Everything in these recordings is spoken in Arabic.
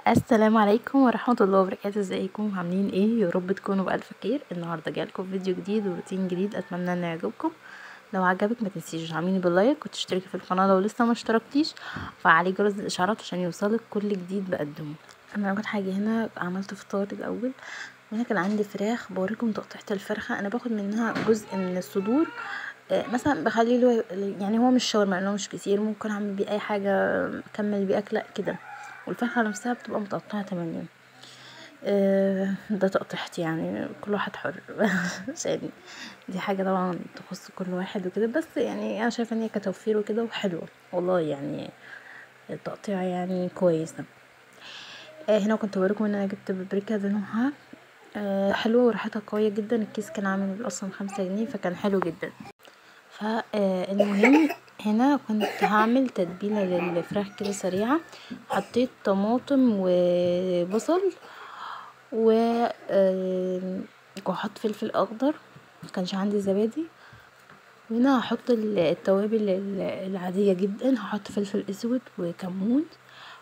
السلام عليكم ورحمة الله وبركاته. ازيكم عاملين ايه؟ يا رب تكونوا بألف خير. النهارده جايلكم فيديو جديد وروتين جديد، اتمنى ان يعجبكم. لو عجبك ما تنسيش تعملي باللايك وتشتركي في القناه لو لسه ما اشتركتيش، وفعلي جرس الاشعارات عشان يوصلك كل جديد بقدمه. انا اول حاجه هنا عملت فطار الاول. هنا كان عندي فراخ، بوريكم تقطيعه الفرخه. انا باخد منها جزء من الصدور، مثلا بخلي له، يعني هو مش شاورما لانه مش كتير، ممكن اعمل بيه اي حاجه، اكمل بيه اكله كده. والفرخه نفسها بتبقى متقطعه 8. ده تقطيعتي، يعني كل واحد حر عشان دي حاجه طبعا تخص كل واحد وكده، بس يعني انا شايفه ان هي كتوفير وكده وحلوه والله، يعني التقطيع يعني كويسه. هنا كنت بوريكم ان انا جبت بابريكا ذي نوعها حلوه وريحتها قويه جدا. الكيس كان عامل اصلا 5 جنيه، فكان حلو جدا. فالمهم هنا كنت هعمل تتبيله للفراخ كده سريعه. حطيت طماطم وبصل وهحط فلفل اخضر، مكانش عندي زبادي. وهنا هحط التوابل العاديه جدا، هحط فلفل اسود وكمون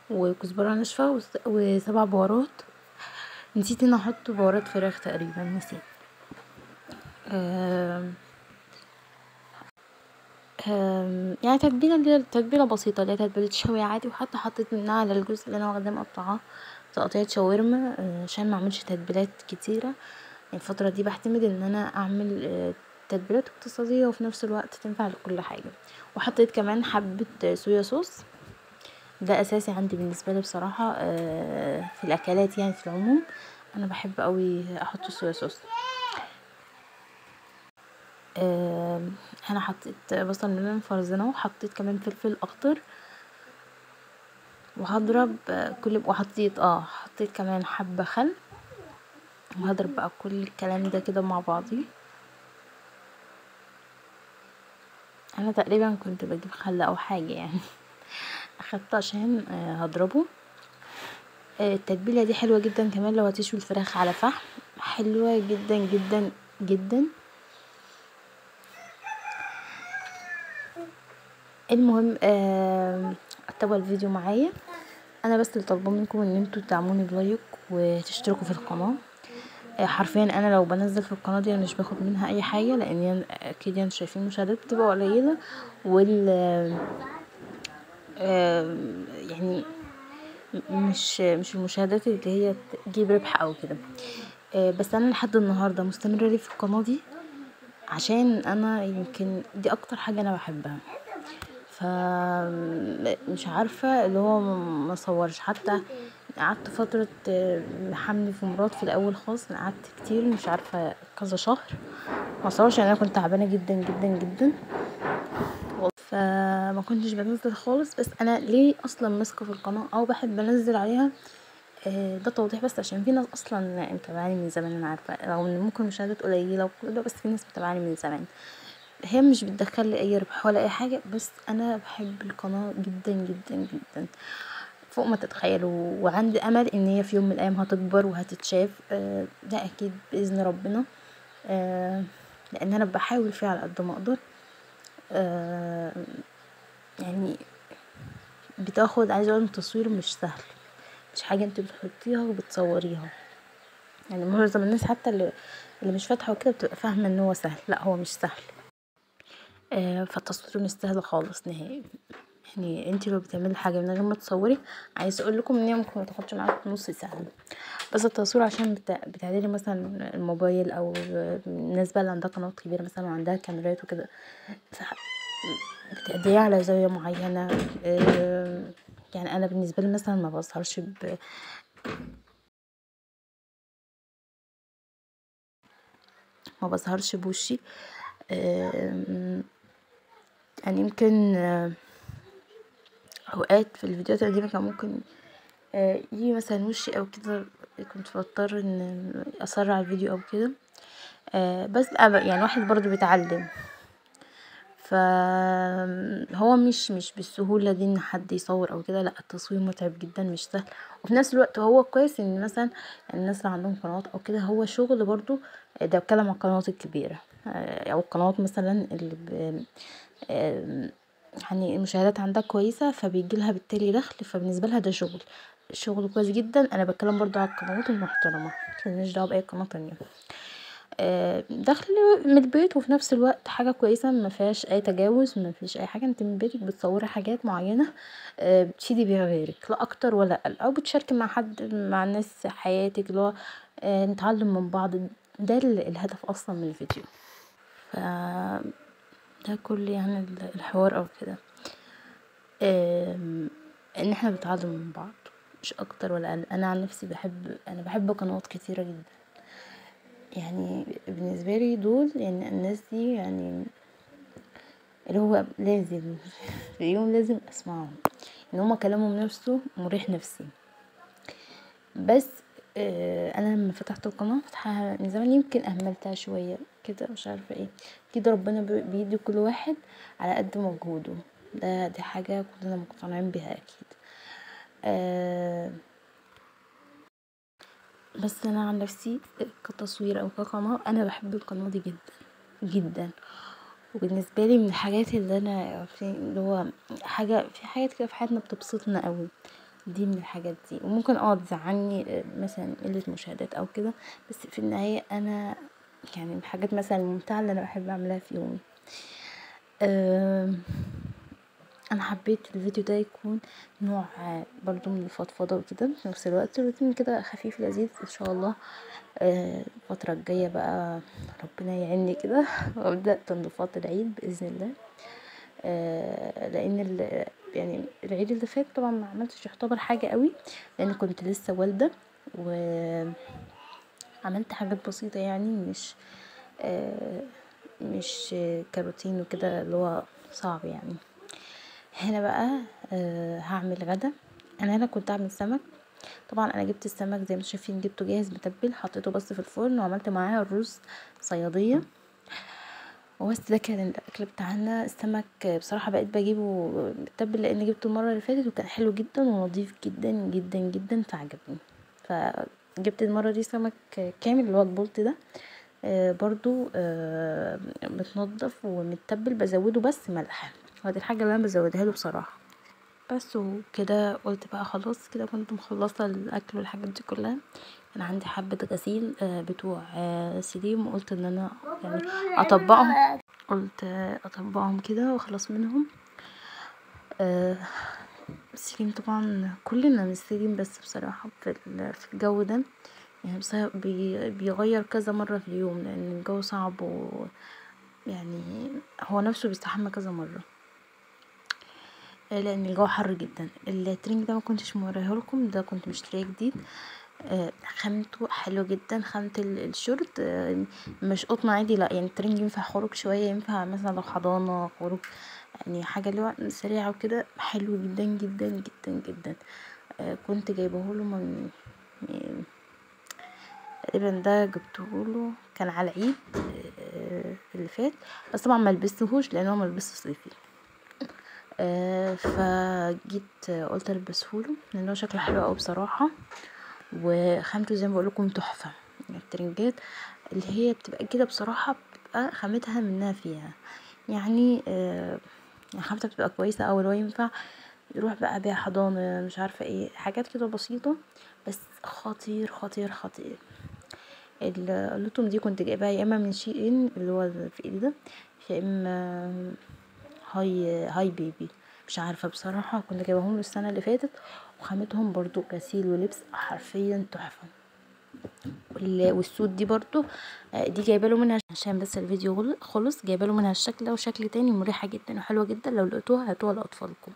وكزبره ناشفه وسبع بهارات. نسيت ان احط بهارات فراخ تقريبا، نسيت. يعني تتبيله، اللي هي تتبيله بسيطه، اللي هي تتبيله شوي عادي. وحتى حطيت منها على الجزء اللي انا واخداه مقطعاه تقطيعه شاورما، عشان ما اعملش تتبيلات كتيره. الفتره دي بعتمد ان انا اعمل تتبيلات اقتصاديه وفي نفس الوقت تنفع لكل حاجه. وحطيت كمان حبه صويا صوص، ده اساسي عندي بالنسبه لي بصراحه. في الاكلات يعني في العموم انا بحب قوي احط الصويا صوص. انا حطيت بصل ملون فرزناه، وحطيت كمان فلفل اخضر. وهضرب حطيت كمان حبه خل، وهضرب بقى كل الكلام ده كده مع بعضيه. انا تقريبا كنت بجيب خل او حاجه يعني اخدته عشان هضربه. التتبيله دي حلوه جدا كمان لو هتشوي الفراخ على فحم، حلوه جدا جدا جدا. المهم اتبع الفيديو معايا. انا بس اللي طالبه منكم ان انتوا تدعموني بلايك وتشتركوا في القناه. حرفيا انا لو بنزل في القناه دي انا مش باخد منها اي حاجه، لان اكيد انتوا شايفين المشاهدات بتبقى قليله، وال يعني مش المشاهدات اللي هي تجيب ربح او كده. بس انا لحد النهارده مستمره لي في القناه دي، عشان انا يمكن دي اكتر حاجه انا بحبها. مش عارفه اللي هو ما صورش. حتى قعدت فتره حمل في مراد في الاول خالص، قعدت كتير مش عارفه كذا شهر ما صورش، يعني انا كنت تعبانه جدا جدا جدا، فما كنتش بنزل خالص. بس انا ليه اصلا ماسكه في القناه او بحب انزل عليها؟ ده توضيح بس، عشان في ناس اصلا متابعاني من زمان. انا عارفه رغم ان ممكن مشاهدات قليله وكده، بس في ناس متابعاني من زمان. هي مش بتدخل لي اي ربح ولا اي حاجه، بس انا بحب القناه جدا جدا جدا فوق ما تتخيلوا. وعندي امل ان هي في يوم من الايام هتكبر وهتتشاف، ده اكيد باذن ربنا. لان انا بحاول فيها على قد ما اقدر. يعني بتاخد، عايزه اقول التصوير مش سهل، مش حاجه انت بتحطيها وبتصوريها. يعني معظم الناس حتى اللي مش فاتحه وكده بتبقى فاهمه ان هو سهل، لا هو مش سهل. فالتصوير مش سهل خالص نهائي. يعني انت لو بتعملي حاجه من غير ما تصوري، عايزه اقول لكم ان هي ممكن ما تاخدش معاك نص ساعه. بس التصوير عشان بتعدلي مثلا الموبايل، او الناس بقى اللي عندها قنوات كبيره مثلا وعندها كاميرات وكده، بتعدليها على زاويه معينه. يعني انا بالنسبه لي مثلا ما بظهرش بوشي. يعني يمكن اوقات في الفيديوهات القديمه كان ممكن يجي مثلا وشي او كده، كنت بضطر ان اسرع الفيديو او كده. بس يعني واحد برضو بيتعلم، فهو مش بالسهوله دي ان حد يصور او كده. لا التصوير متعب جدا، مش سهل. وفي نفس الوقت هو كويس ان مثلا الناس اللي عندهم قنوات او كده هو شغل برضو. ده بتكلم عن القنوات الكبيره، او القنوات مثلا اللي يعني المشاهدات عندها كويسه، فبيجي لها بالتالي دخل، فبالنسبه لها ده شغل. شغل كويس جدا. انا بتكلم برضو على القنوات المحترمه، ملناش دعوه باي قناه تانية. دخل من البيت وفي نفس الوقت حاجه كويسه، ما فيهاش اي تجاوز، ما فيش اي حاجه. انت من بيتك بتصوري حاجات معينه بتفيدي بيها غيرك، لا اكتر ولا اقل، او بتشاركي مع حد، مع الناس حياتك، اللي هو نتعلم من بعض. ده الهدف اصلا من الفيديو. ف ده كل يعني الحوار او كده، ان احنا بنتعلم من بعض مش اكتر ولا اقل. انا عن نفسي بحب قنوات كتيره جدا، يعني بالنسبه لي دول يعني الناس دي، يعني اللي هو لازم في اليوم لازم اسمعهم، ان هما كلامهم نفسه مريح نفسي. بس انا لما فتحت القناه فتحها من زمان، يمكن اهملتها شويه كده، مش عارفه ايه. كده ربنا بيدي كل واحد على قد مجهوده، دي حاجه كلنا مقتنعين بيها اكيد. بس انا عن نفسي كتصوير او كقناه، انا بحب القناه دي جدا جدا. وبالنسبه لي من الحاجات اللي انا اللي هو في حاجات كده في حياتنا بتبسطنا قوي، دي من الحاجات دي. وممكن تزعلني مثلا قله مشاهدات او كده، بس في النهايه انا يعني من الحاجات مثلا الممتعه اللي انا بحب اعملها في يومي. انا حبيت الفيديو ده يكون نوع برضو من الفضفضه وكده، في نفس الوقت روتين كده خفيف لذيذ. ان شاء الله الفتره الجايه بقى ربنا يعيني كده وابدا تنظيفات العيد باذن الله. لان يعني العيد اللي فات طبعا ما عملتش يعتبر حاجه قوي، لان كنت لسه والده، وعملت حاجات بسيطه يعني، مش كروتين وكده اللي هو صعب يعني. هنا بقى هعمل غدا. انا هنا كنت اعمل سمك. طبعا انا جبت السمك زي ما شايفين، جبته جاهز متبل، حطيته بس في الفرن وعملت معاه الرز صياديه وبس. ده كان الاكل بتاعنا. السمك بصراحه بقيت بجيبه متبل، لان جبته المره اللي فاتت وكان حلو جدا ونظيف جدا جدا جدا، فعجبني. فجبت المره دي سمك كامل اللي هو البلطي ده، برضو متنضف ومتبل، بزوده بس ملح، ودي الحاجه اللي انا بزودها له بصراحه. بس وكده قلت بقى خلاص كده، كنت مخلصه الاكل والحاجات دي كلها. كان عندي حبه غسيل بتوع سليم، وقلت ان انا يعني اطبقهم، قلت اطبقهم كده واخلص منهم. سليم طبعا كلنا مستلين، بس بصراحه في الجو ده يعني بصراحة بيغير كذا مرة في اليوم، لان الجو صعب، يعني هو نفسه بيستحمى كذا مرة، لان الجو حر جدا. الترنج ده ما كنتش موريه لكم، ده كنت مشتريه جديد. خامته حلو جدا، خامة الشورت مش قطن عادي، لا يعني الترنج ينفع خروج شوية، ينفع مثلا لو حضانة خروج، يعني حاجة اللي هو سريعة وكده، حلو جدا جدا جدا جدا. كنت جايبهوله من تقريبا، ده جبتهوله كان على العيد اللي فات، بس طبعا ما لبستهوش لان هو ملبس صيفي. فجيت قلت البسهوله لان هو شكله حلو قوي بصراحه، وخامته زي ما بقولكم تحفه. يعني الترنجات اللي هي بتبقى كده بصراحه بتبقى خامتها منها فيها، يعني خامتها بتبقى كويسه اوي، اللي هو ينفع يروح بقى بيها حضانه، مش عارفه ايه، حاجات كده بسيطه، بس خطير خطير خطير. اللوتوم دي كنت جايباها يا اما من شي ان اللي هو في ايدي ده، يا اما هاي بيبي، مش عارفه بصراحه. كنت جايباهم السنه اللي فاتت، وخامتهم برضو غسيل ولبس حرفيا تحفه. والسود دي برضو دي جايبه له منها، عشان بس الفيديو خلص، جايبه له منها الشكل ده وشكل تاني، مريحه جدا وحلوه جدا، لو لقيتوها هاتوها لاطفالكم.